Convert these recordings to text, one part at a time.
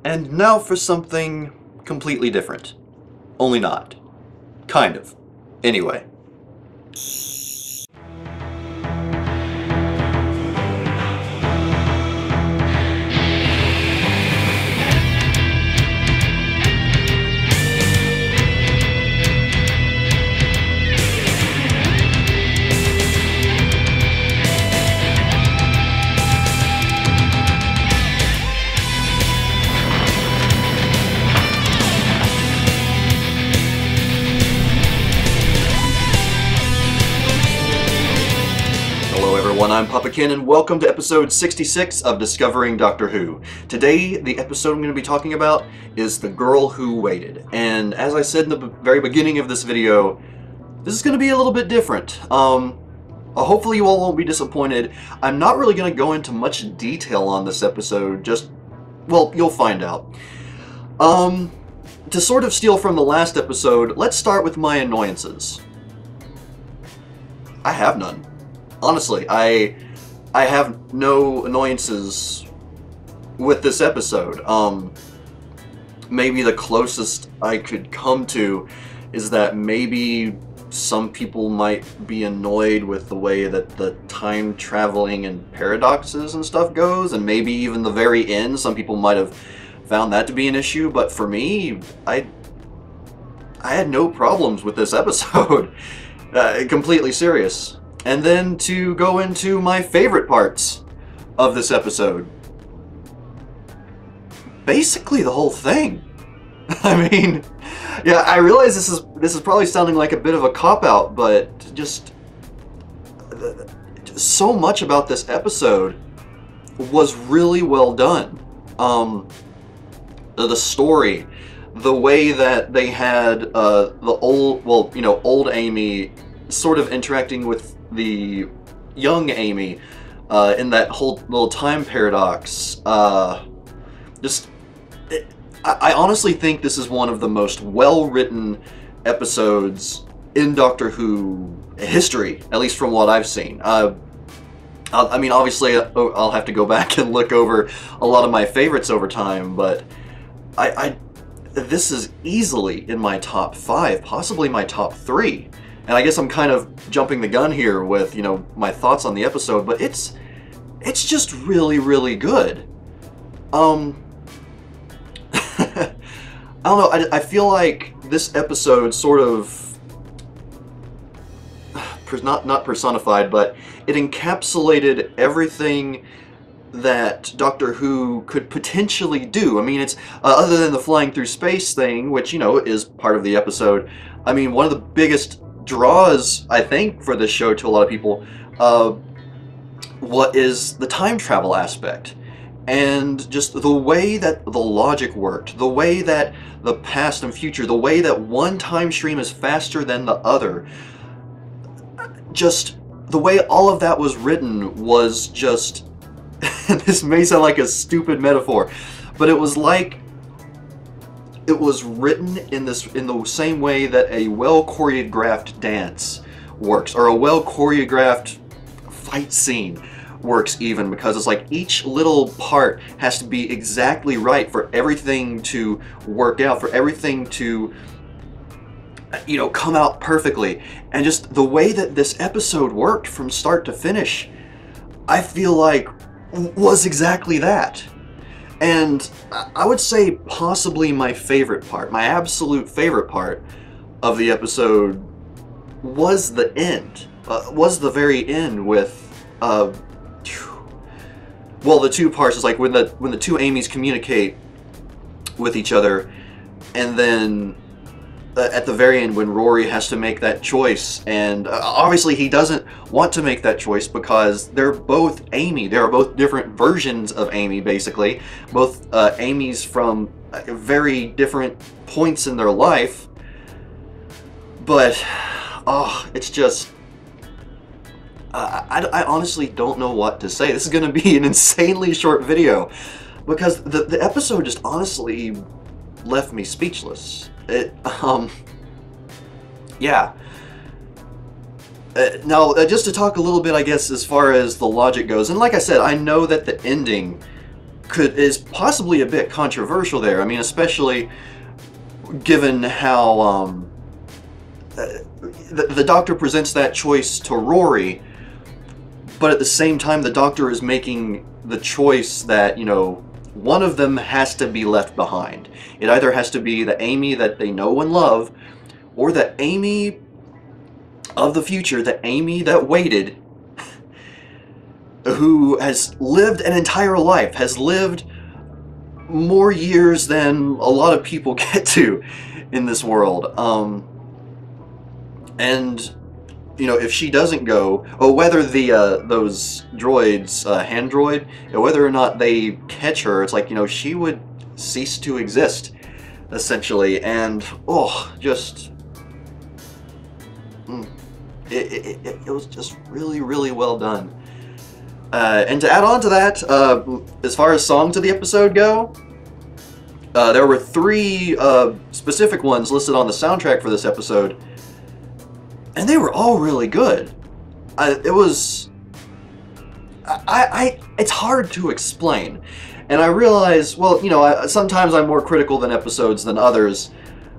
And now for something completely different. Only not. Kind of. Anyway. I'm PapaKenn, and welcome to episode 66 of Discovering Doctor Who. Today, the episode I'm going to be talking about is The Girl Who Waited. And as I said in the very beginning of this video, this is going to be a little bit different. Hopefully you all won't be disappointed. I'm not really going to go into much detail on this episode, well, you'll find out. To sort of steal from the last episode, let's start with my annoyances. I have none. Honestly, I have no annoyances with this episode. Maybe the closest I could come to is that maybe some people might be annoyed with the way that the time traveling and paradoxes and stuff goes, and maybe even the very end, some people might have found that to be an issue, but for me, I had no problems with this episode. Completely serious. And then to go into my favorite parts of this episode. Basically the whole thing. I mean, yeah, I realize this is probably sounding like a bit of a cop-out, but just so much about this episode was really well done. The story, the way that they had the old Amy sort of interacting with the young Amy in that whole little time paradox. I honestly think this is one of the most well-written episodes in Doctor Who history, at least from what I've seen. I mean, obviously, I'll have to go back and look over a lot of my favorites over time, but this is easily in my top 5, possibly my top 3. And I guess I'm kind of jumping the gun here with, my thoughts on the episode, but it's just really, really good. I don't know, I feel like this episode sort of, not personified, but it encapsulated everything that Doctor Who could potentially do. I mean, it's, other than the flying through space thing, which, is part of the episode, I mean, one of the biggest draws, I think, for this show to a lot of people, what is the time travel aspect. And just the way that the logic worked, the way that the past and future, the way that one time stream is faster than the other, just the way all of that was written was just, this may sound like a stupid metaphor, but it was like it was written in the same way that a well-choreographed dance works, or a well-choreographed fight scene works even, because it's like each little part has to be exactly right for everything to work out, for everything to, come out perfectly. And just the way that this episode worked from start to finish, I feel like was exactly that. And I would say possibly my favorite part, my absolute favorite part of the episode was the end, was the very end with, well, the two parts is like when the two Amys communicate with each other, and then at the very end when Rory has to make that choice, and obviously he doesn't want to make that choice because they're both Amy. They are both different versions of Amy, basically. Both Amys from very different points in their life. But, it's just... I honestly don't know what to say. This is going to be an insanely short video because the episode just honestly left me speechless. Yeah. Now, just to talk a little bit, I guess, as far as the logic goes, and like I said, I know that the ending is possibly a bit controversial there. I mean, especially given how the Doctor presents that choice to Rory, but at the same time the Doctor is making the choice that, you know, one of them has to be left behind. It either has to be the Amy that they know and love, or the Amy of the future, the Amy that waited, who has lived an entire life, has lived more years than a lot of people get to in this world. And, you know, if she doesn't go, or whether the those droids, hand droid, whether or not they catch her, it's like, you know, she would cease to exist, essentially. And, oh, just... It was just really, really well done. And to add on to that, as far as songs of the episode go, there were 3 specific ones listed on the soundtrack for this episode, and they were all really good. It's hard to explain, and I realize, well, you know, sometimes I'm more critical than episodes than others,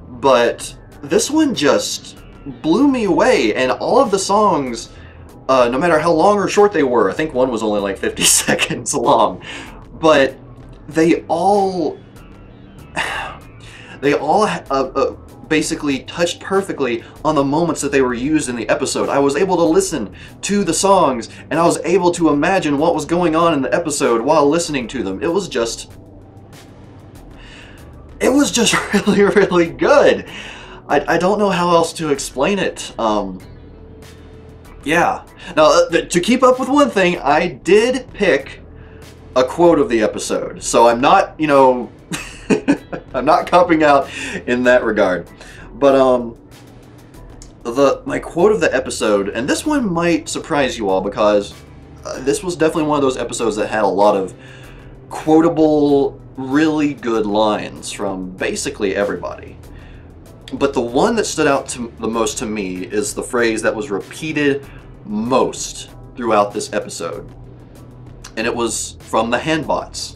but this one just blew me away, and all of the songs, no matter how long or short they were, I think one was only like 50 seconds long, but they all basically touched perfectly on the moments that they were used in the episode. I was able to listen to the songs, and I was able to imagine what was going on in the episode while listening to them. It was just really, really good. I don't know how else to explain it. Yeah. Now, to keep up with one thing, I did pick a quote of the episode, so I'm not, you know, I'm not copping out in that regard. But, my quote of the episode, and this one might surprise you all, because this was definitely one of those episodes that had a lot of quotable, really good lines from basically everybody. But the one that stood out the most to me is the phrase that was repeated most throughout this episode. And it was from the Handbots.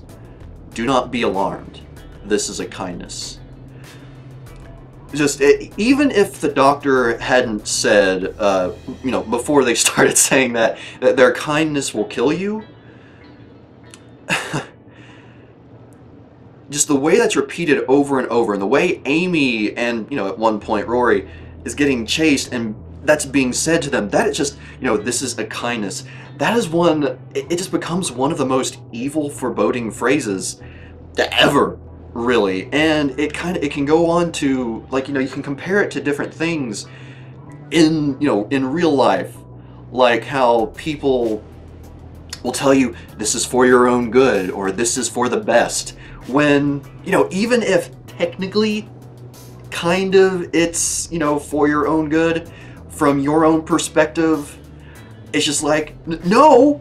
"Do not be alarmed. This is a kindness." Just, even if the Doctor hadn't said, you know, before they started saying that their kindness will kill you, just the way that's repeated over and over, and the way Amy and, you know, at one point Rory is getting chased, and that's being said to them, that is just, you know, this is a kindness. That is one, it just becomes one of the most evil, foreboding phrases ever, really. And it can go on to, like, you know, you can compare it to different things in, you know, in real life, like how people will tell you this is for your own good, or this is for the best, when, you know, even if technically kind of it's, you know, for your own good from your own perspective, it's just like, no,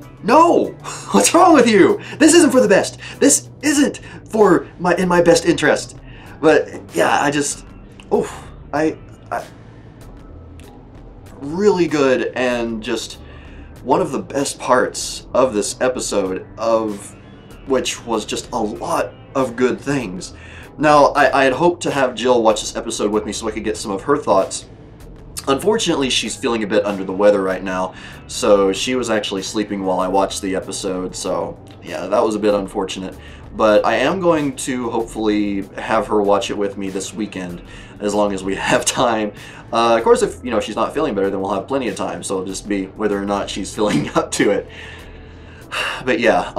what's wrong with you? This isn't for the best. This isn't for in my best interest. But yeah, I just, I really good, and just one of the best parts of this episode, of which was just a lot of good things. Now, I had hoped to have Jill watch this episode with me so I could get some of her thoughts. Unfortunately, she's feeling a bit under the weather right now, so she was actually sleeping while I watched the episode, so yeah, that was a bit unfortunate. But I am going to hopefully have her watch it with me this weekend, as long as we have time. Of course, if, you know, she's not feeling better, then we'll have plenty of time, so it'll just be whether or not she's feeling up to it. But yeah,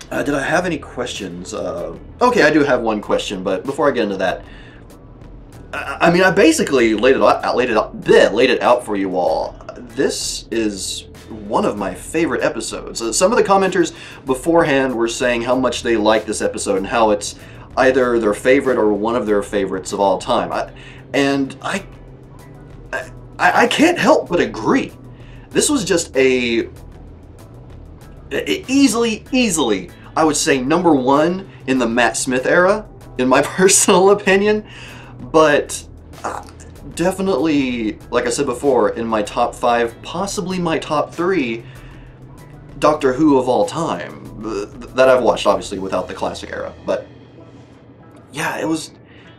did I have any questions? Okay, I do have one question, but before I get into that, I mean, I basically laid it out for you all. This is one of my favorite episodes. Some of the commenters beforehand were saying how much they liked this episode and how it's either their favorite or one of their favorites of all time. I can't help but agree. This was just easily, I would say, #1 in the Matt Smith era, in my personal opinion. But definitely, like I said before, in my top 5, possibly my top 3, Doctor Who of all time that I've watched, obviously without the classic era. But yeah, it was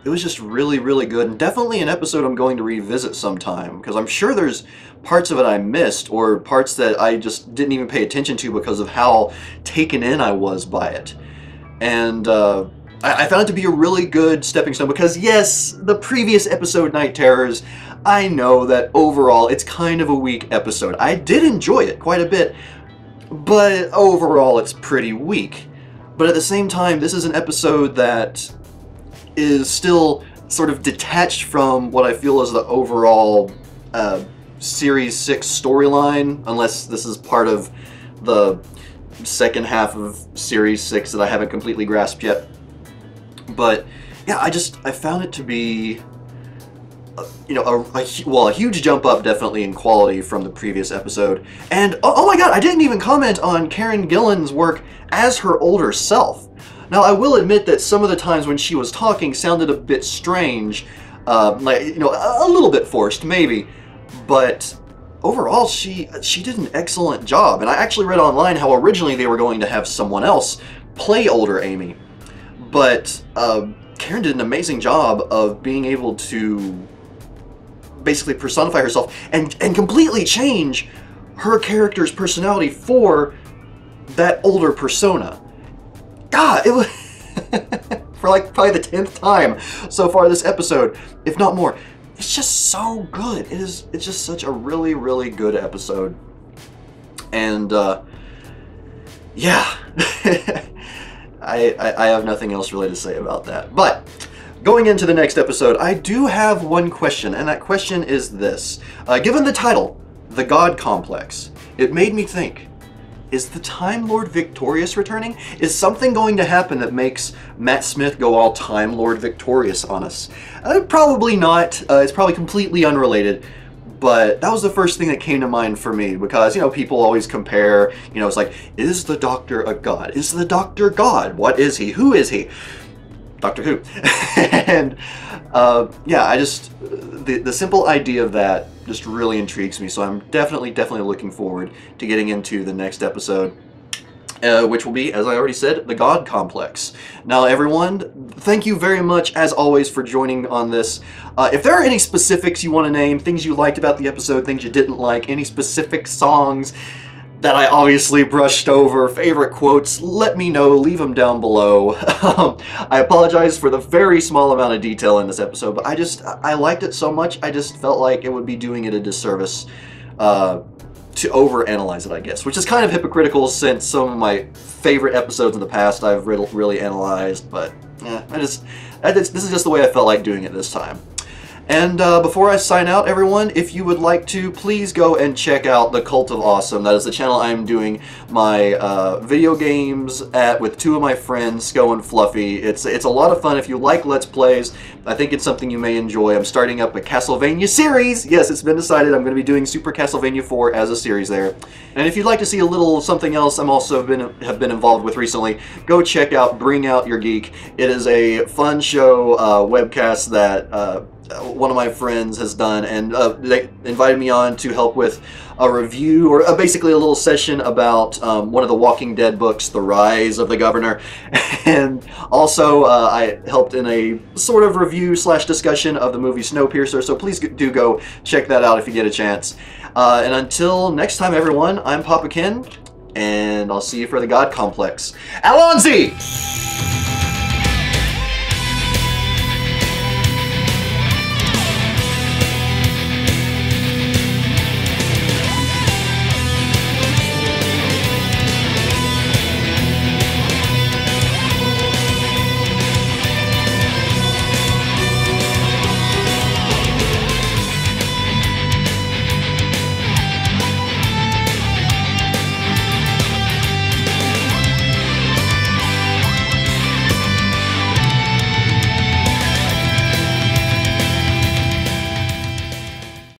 just really, really good, and definitely an episode I'm going to revisit sometime, because I'm sure there's parts of it I missed, or parts that I just didn't even pay attention to because of how taken in I was by it. And I found it to be a really good stepping stone, because yes, the previous episode, Night Terrors, I know that overall it's kind of a weak episode. I did enjoy it quite a bit, but overall it's pretty weak. But at the same time, this is an episode that is still sort of detached from what I feel is the overall Series 6 storyline, unless this is part of the second half of Series 6 that I haven't completely grasped yet. But yeah, I found it to be, you know, a huge jump up definitely in quality from the previous episode. And oh my god, I didn't even comment on Karen Gillan's work as her older self. Now, I will admit that some of the times when she was talking sounded a bit strange, like, you know, a little bit forced, maybe. But overall, she did an excellent job. And I actually read online how originally they were going to have someone else play older Amy. But Karen did an amazing job of being able to basically personify herself and completely change her character's personality for that older persona. God, it was for like probably the 10th time so far this episode, if not more. It's just so good. It's just such a really, really good episode. And yeah, I have nothing else really to say about that. But going into the next episode, I do have one question, and that question is this. Given the title, The God Complex, it made me think, is the Time Lord victorious returning? Is something going to happen that makes Matt Smith go all Time Lord victorious on us? Probably not. It's probably completely unrelated. But that was the first thing that came to mind for me, because, you know, people always compare, you know, it's like, is the Doctor a god? Is the Doctor God? What is he? Who is he? Doctor Who. And yeah, the simple idea of that just really intrigues me, so I'm definitely looking forward to getting into the next episode, which will be, as I already said, The God Complex. Now everyone, thank you very much as always for joining on this. If there are any specifics you want to name, things you liked about the episode, things you didn't like, any specific songs that I obviously brushed over, favorite quotes, let me know, leave them down below. I apologize for the very small amount of detail in this episode, but I liked it so much, I just felt like it would be doing it a disservice to overanalyze it, I guess, which is kind of hypocritical since some of my favorite episodes in the past I've really analyzed, but yeah, this is just the way I felt like doing it this time. And before I sign out, everyone, if you would like to, please go and check out The Cult of Awesome. That is the channel I'm doing my video games at with two of my friends, Sko and Fluffy. It's a lot of fun. If you like Let's Plays, I think it's something you may enjoy. I'm starting up a Castlevania series. Yes, it's been decided. I'm going to be doing Super Castlevania 4 as a series there. And if you'd like to see a little something else I'm also have been involved with recently, go check out Bring Out Your Geek. It is a fun show webcast that one of my friends has done, and they invited me on to help with a review, or basically a little session about one of the Walking Dead books, The Rise of the Governor, and also I helped in a sort of review / discussion of the movie Snowpiercer, so please do go check that out if you get a chance. And until next time, everyone, I'm Papa Ken, and I'll see you for the God Complex. Alonzi!